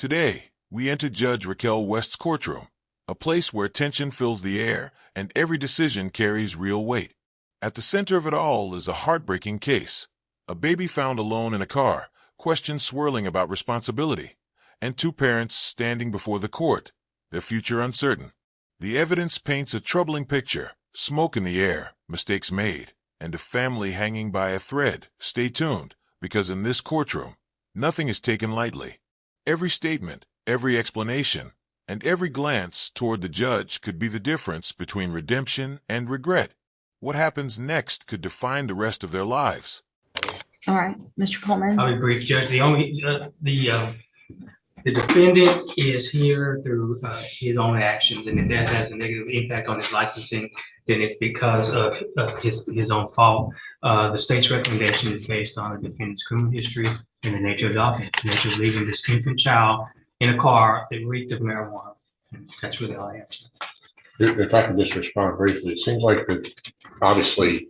Today, we enter Judge Raquel West's courtroom, a place where tension fills the air and every decision carries real weight. At the center of it all is a heartbreaking case. A baby found alone in a car, questions swirling about responsibility, and two parents standing before the court, their future uncertain. The evidence paints a troubling picture: smoke in the air, mistakes made, and a family hanging by a thread. Stay tuned, because in this courtroom, nothing is taken lightly. Every statement, every explanation, and every glance toward the judge could be the difference between redemption and regret. What happens next could define the rest of their lives. All right, Mr. Coleman. I'll be brief, Judge. The defendant is here through his own actions, and if that has a negative impact on his licensing, then it's because of his own fault. The state's recommendation is based on the defendant's criminal history and the nature of the offense, the nature of leaving this infant child in a car that reeked of marijuana. And that's really all I have. If I could just respond briefly, it seems like that obviously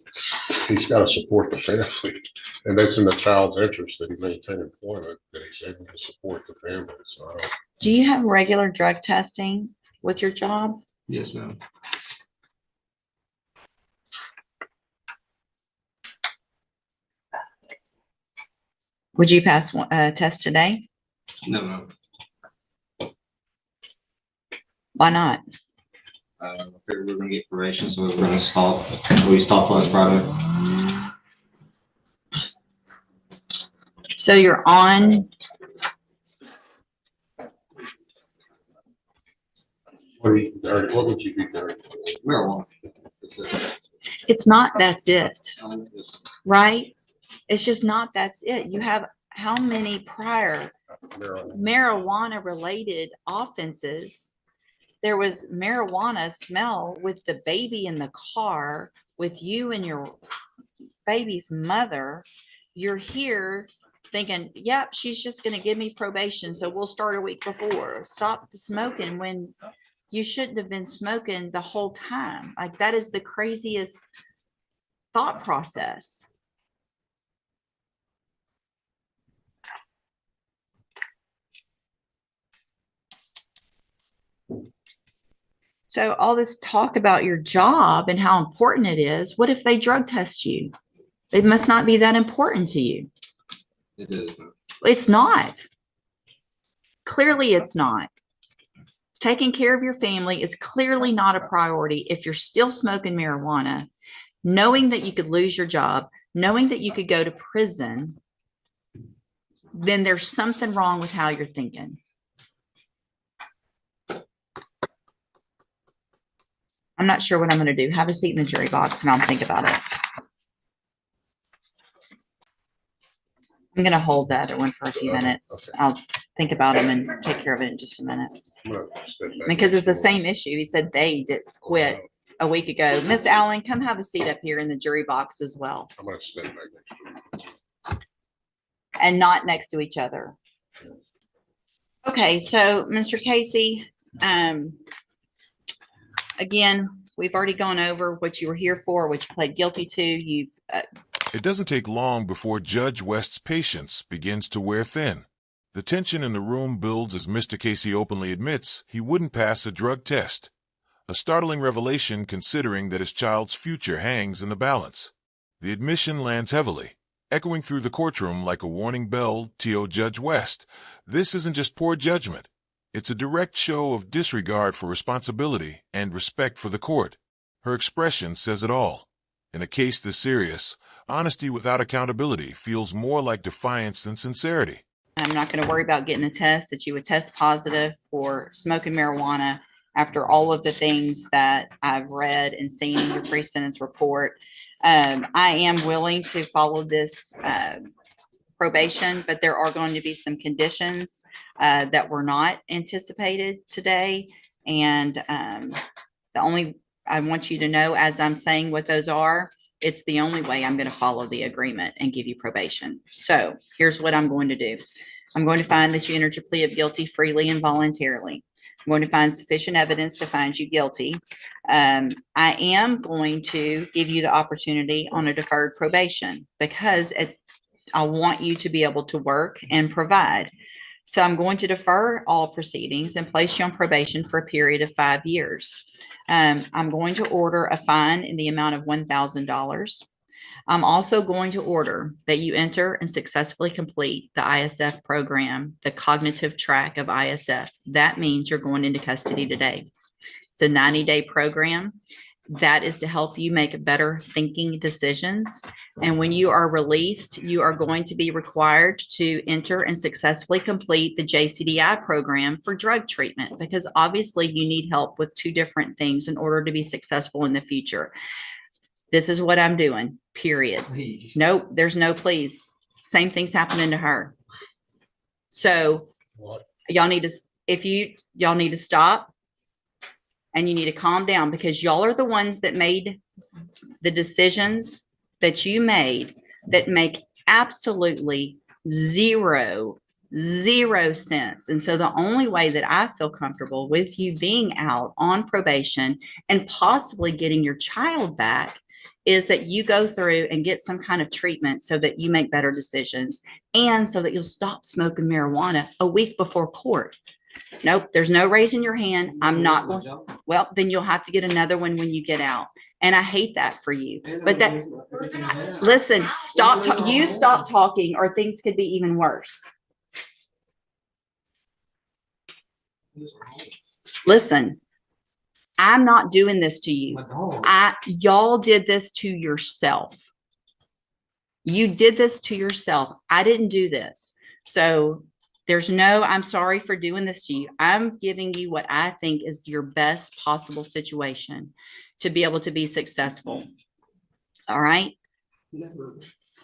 he's got to support the family, and that's in the child's interest that he maintain employment, that he's able to support the family. So Do you have regular drug testing with your job? Yes, ma'am. Would you pass a test today? No, ma'am. Why not? I figured we were going to get probation, so we were going to stop. We stopped last Friday. So you're on. what would you be dirty? Marijuana. It's not that's it, right? It's just not that's it. You have how many prior marijuana related offenses? There was marijuana smell with the baby in the car, with you and your baby's mother. You're here thinking, yep, she's just going to give me probation, so we'll start a week before. Stop smoking when you shouldn't have been smoking the whole time. Like, that is the craziest thought process. So all this talk about your job and how important it is, what if they drug test you? It must not be that important to you. It is. It's not. Clearly, it's not. Taking care of your family is clearly not a priority if you're still smoking marijuana, knowing that you could lose your job, knowing that you could go to prison. Then there's something wrong with how you're thinking. I'm not sure what I'm going to do. Have a seat in the jury box and I'll think about it. I'm going to hold the other one for a few minutes. I'll think about them and take care of it in just a minute. Because it's the same issue. He said they did quit a week ago. Miss Allen, come have a seat up here in the jury box as well. I'm going to stand back next to you. And not next to each other. Okay, so Mr. Casey, again, we've already gone over what you were here for, what you pled guilty to. It doesn't take long before Judge West's patience begins to wear thin. The tension in the room builds as Mr. Casey openly admits he wouldn't pass a drug test. A startling revelation considering that his child's future hangs in the balance. The admission lands heavily, echoing through the courtroom like a warning bell to Judge West. This isn't just poor judgment. It's a direct show of disregard for responsibility and respect for the court. Her expression says it all. In a case this serious, honesty without accountability feels more like defiance than sincerity. I'm not going to worry about getting a test that you would test positive for smoking marijuana after all of the things that I've read and seen in your pre-sentence report. I am willing to follow this probation, but there are going to be some conditions that were not anticipated today. And I want you to know, as I'm saying what those are, it's the only way I'm going to follow the agreement and give you probation. So here's what I'm going to do. I'm going to find that you entered your plea of guilty freely and voluntarily. I'm going to find sufficient evidence to find you guilty. I am going to give you the opportunity on a deferred probation because I want you to be able to work and provide. So I'm going to defer all proceedings and place you on probation for a period of 5 years. I'm going to order a fine in the amount of $1,000. I'm also going to order that you enter and successfully complete the ISF program, the cognitive track of ISF. That means you're going into custody today. It's a 90-day program that is to help you make better thinking decisions. And when you are released, you are going to be required to enter and successfully complete the JCDI program for drug treatment, because obviously you need help with 2 different things in order to be successful in the future. This is what I'm doing, period. Please. Nope, there's no please. Same thing's happening to her. So What? y'all need to, y'all need to stop and you need to calm down, because y'all are the ones that made the decisions that you made that make absolutely zero sense. And so the only way that I feel comfortable with you being out on probation and possibly getting your child back is that you go through and get some kind of treatment so that you make better decisions, and so that you'll stop smoking marijuana a week before court. Nope, there's no raising your hand. I'm not going. Well, then you'll have to get another one when you get out. And I hate that for you. But that, listen, you stop talking or things could be even worse. Listen, I'm not doing this to you. Y'all did this to yourself. You did this to yourself. I didn't do this. So I'm sorry for doing this to you. I'm giving you what I think is your best possible situation to be able to be successful. All right.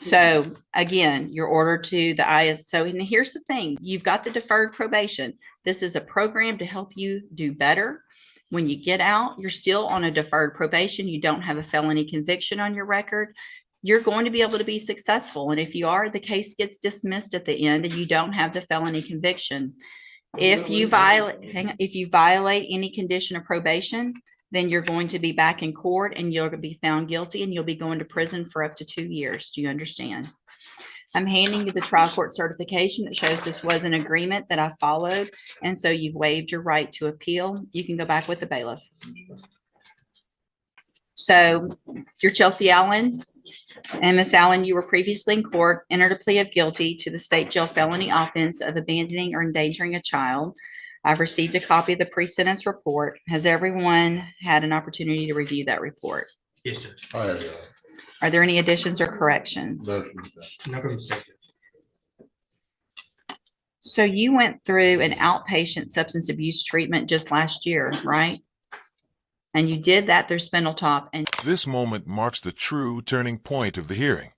So again, you're ordered to the ISO. And here's the thing. You've got the deferred probation. This is a program to help you do better. When you get out, you're still on a deferred probation. You don't have a felony conviction on your record. You're going to be able to be successful. And if you are, the case gets dismissed at the end and you don't have the felony conviction. If you violate any condition of probation, then you're going to be back in court and you'll be found guilty and you'll be going to prison for up to 2 years. Do you understand? I'm handing you the trial court certification that shows this was an agreement that I followed. And so you've waived your right to appeal. You can go back with the bailiff. So you're Chelsea Allen. And Miss Allen, you were previously in court, entered a plea of guilty to the state jail felony offense of abandoning or endangering a child. I've received a copy of the pre-sentence report. Has everyone had an opportunity to review that report? Yes, Judge. I have, Are there any additions or corrections? No. So you went through an outpatient substance abuse treatment just last year, right? And you did that through Spindletop. And This moment marks the true turning point of the hearing.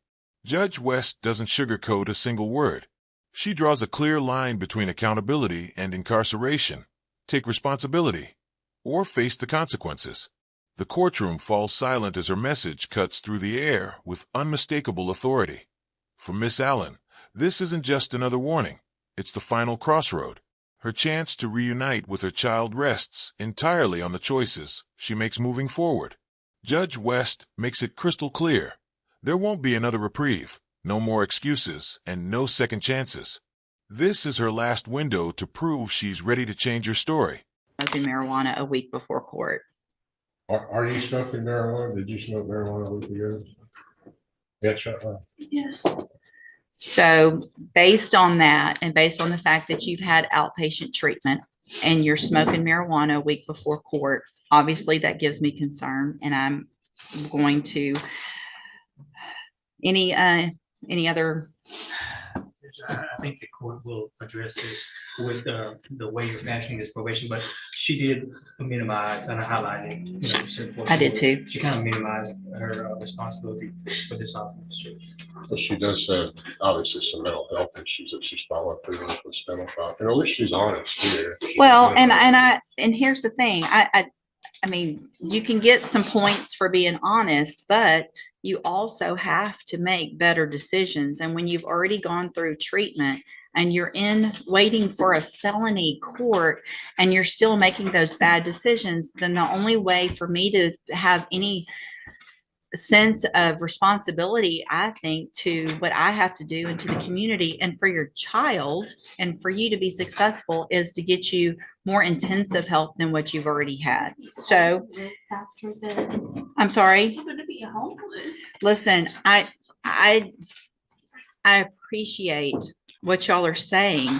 Judge West doesn't sugarcoat a single word. She draws a clear line between accountability and incarceration. Take responsibility, or face the consequences. The courtroom falls silent as her message cuts through the air with unmistakable authority. For Miss Allen, this isn't just another warning. It's the final crossroad. Her chance to reunite with her child rests entirely on the choices she makes moving forward. Judge West makes it crystal clear. There won't be another reprieve, no more excuses, and no second chances. This is her last window to prove she's ready to change her story. smoking marijuana a week before court. Are you smoking marijuana? Did you smoke marijuana a week ago? Yes, Yes. So based on that, and based on the fact that you've had outpatient treatment and you're smoking marijuana a week before court, obviously that gives me concern, and I'm going to, any other, I think the court will address this with the way you're fashioning this probation, but she did minimize, and I highlighted, certain portions. I did too. She kind of minimized her responsibility for this officer. Well, she does have obviously some mental health issues that she's following through with Spindletop. And at least she's honest here. Well, and here's the thing. I mean, you can get some points for being honest, but you also have to make better decisions. And when you've already gone through treatment and you're waiting for a felony court and you're still making those bad decisions, then the only way for me to have any sense of responsibility, I think, to what I have to do and to the community and for your child and for you to be successful is to get you more intensive help than what you've already had. So After this, I'm sorry. you're gonna be homeless. Listen, I appreciate what y'all are saying,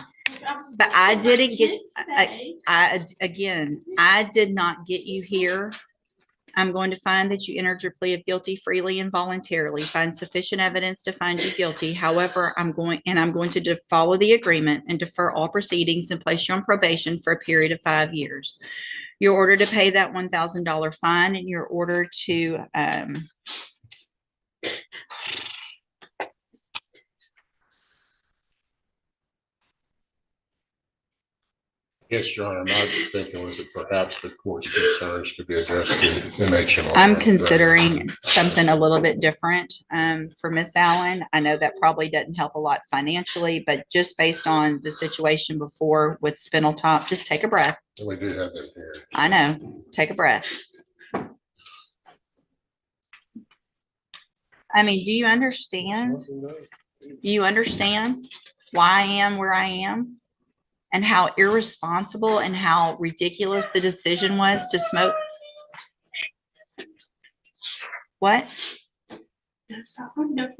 but I didn't get, I did not get you here. I'm going to find that you entered your plea of guilty freely and voluntarily, find sufficient evidence to find you guilty. However, I'm going to follow the agreement and defer all proceedings and place you on probation for a period of 5 years. You're ordered to pay that $1,000 fine, and you're ordered to, Yes, Your Honor, my thinking was that perhaps the court's concerns could be addressed in connection. I'm considering something a little bit different for Miss Allen. I know that probably doesn't help a lot financially, but just based on the situation before with Spindletop, just take a breath. We do have that here. I know. Take a breath. I mean, do you understand? Do you understand why I am where I am? And how irresponsible and how ridiculous the decision was to smoke. What? Yes, I would never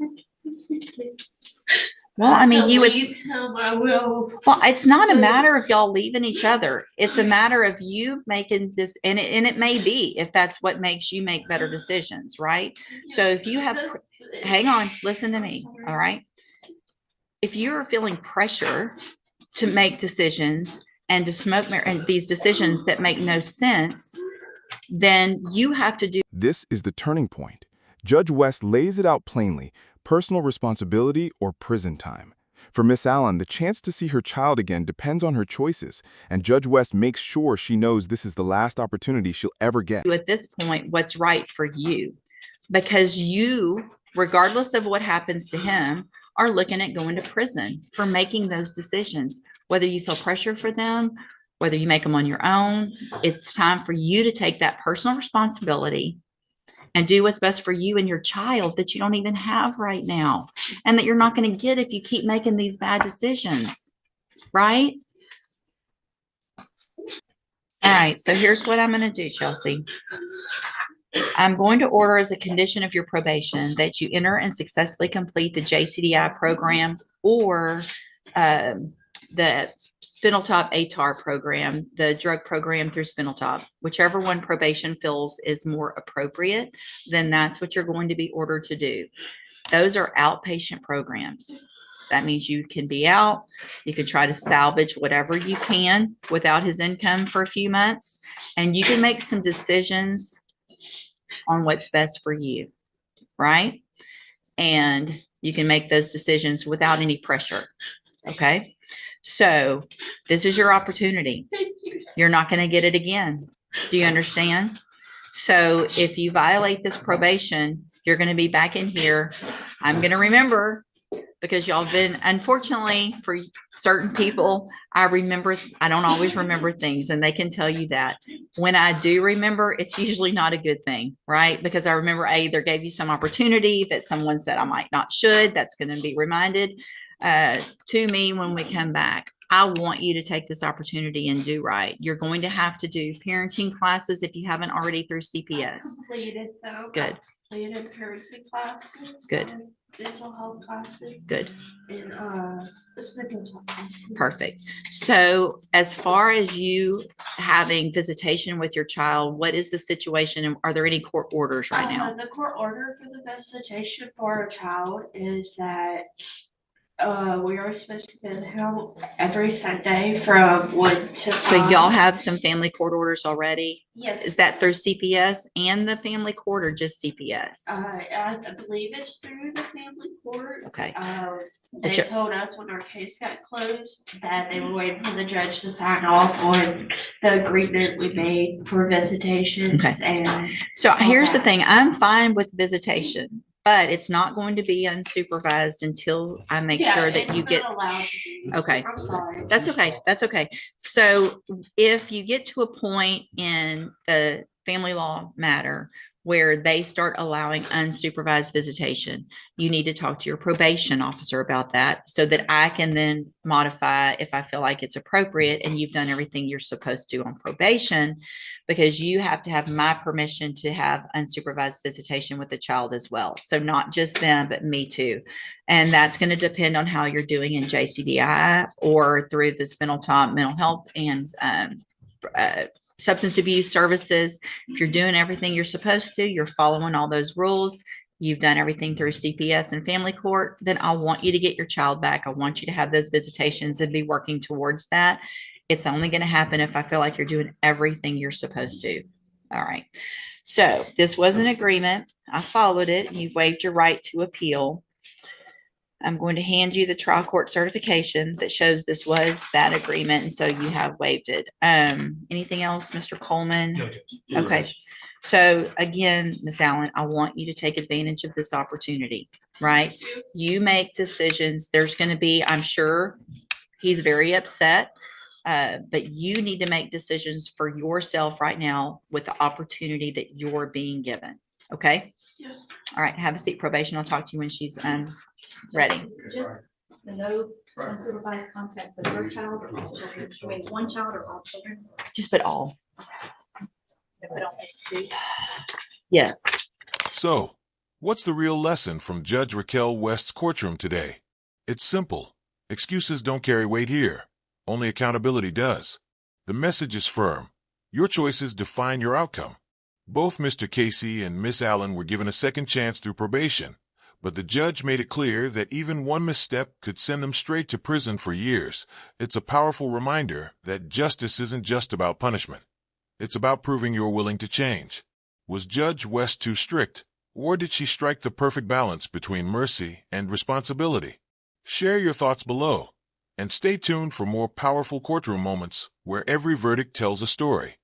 Well, I mean, you would. leave him, I will. Well, it's not a matter of y'all leaving each other. It's a matter of you making this, and it may be if that's what makes you make better decisions, right? So if you have, hang on, listen to me, all right? If you're feeling pressure to make decisions and to smoke and these decisions that make no sense, then you have to do. This is the turning point. Judge West lays it out plainly: personal responsibility or prison time. For Miss Allen, the chance to see her child again depends on her choices, and Judge West makes sure she knows this is the last opportunity she'll ever get. At this point, what's right for you, because you, regardless of what happens to him, are looking at going to prison for making those decisions. Whether you feel pressure for them, whether you make them on your own, it's time for you to take that personal responsibility and do what's best for you and your child that you don't even have right now, and that you're not going to get if you keep making these bad decisions, right? All right, so here's what I'm going to do, Chelsea. I'm going to order as a condition of your probation that you enter and successfully complete the JCDI program or the Spindletop ATAR program, the drug program through Spindletop. Whichever one probation feels is more appropriate, then that's what you're going to be ordered to do. Those are outpatient programs. That means you can be out. You can try to salvage whatever you can without his income for a few months, and you can make some decisions on what's best for you, right? And you can make those decisions without any pressure, okay? So this is your opportunity. Thank you. You're not going to get it again. Do you understand? So if you violate this probation, you're going to be back in here. I'm going to remember, because y'all been, unfortunately for certain people, I don't always remember things, and they can tell you that. When I do remember, it's usually not a good thing, right? Because I remember I either gave you some opportunity that someone said I might not should. That's going to be reminded to me when we come back. I want you to take this opportunity and do right. You're going to have to do parenting classes if you haven't already through CPS. Completed though. Good. Completed parenting classes. Good. And mental health classes. Good. And the Spindletop classes. Perfect. So as far as you having visitation with your child, what is the situation, and are there any court orders right now? The court order for the visitation for a child is that we are supposed to visit him every Sunday from 1 to 5. So y'all have some family court orders already? Yes. Is that through CPS and the family court, or just CPS? I believe it's through the family court. Okay. They told us when our case got closed that they were waiting for the judge to sign off on the agreement we made for visitations. Okay. And so here's the thing. I'm fine with visitation, but it's not going to be unsupervised until I make sure that you get. Allowed to be. Okay. I'm sorry. That's okay. That's okay. So if you get to a point in the family law matter where they start allowing unsupervised visitation. You need to talk to your probation officer about that so that I can then modify if I feel like it's appropriate and you've done everything you're supposed to on probation, because you have to have my permission to have unsupervised visitation with the child as well. So not just them, but me too. And that's going to depend on how you're doing in JCDI or through the Spinal Tap Mental Health and substance abuse services. If you're doing everything you're supposed to, you're following all those rules, you've done everything through CPS and family court, then I want you to get your child back. I want you to have those visitations and be working towards that. It's only going to happen if I feel like you're doing everything you're supposed to. All right. So this was an agreement. I followed it. You've waived your right to appeal. I'm going to hand you the trial court certification that shows this was that agreement, and so you have waived it. Anything else, Mr. Coleman? No, Judge. Okay. So again, Ms. Allen, I want you to take advantage of this opportunity, right? You make decisions. There's going to be, I'm sure he's very upset, but you need to make decisions for yourself right now with the opportunity that you're being given. Okay? Yes. All right. Have a seat, probation. I'll talk to you when she's ready. Just the no unsupervised contact with her child or all children. I mean, one child or all children. Just put all. If it only is two. Yes. So, what's the real lesson from Judge Raquel West's courtroom today? It's simple. Excuses don't carry weight here. Only accountability does. The message is firm. Your choices define your outcome. Both Mr. Casey and Miss Allen were given a second chance through probation, but the judge made it clear that even one misstep could send them straight to prison for years. It's a powerful reminder that justice isn't just about punishment. It's about proving you're willing to change. Was Judge West too strict, or did she strike the perfect balance between mercy and responsibility? Share your thoughts below, and stay tuned for more powerful courtroom moments where every verdict tells a story.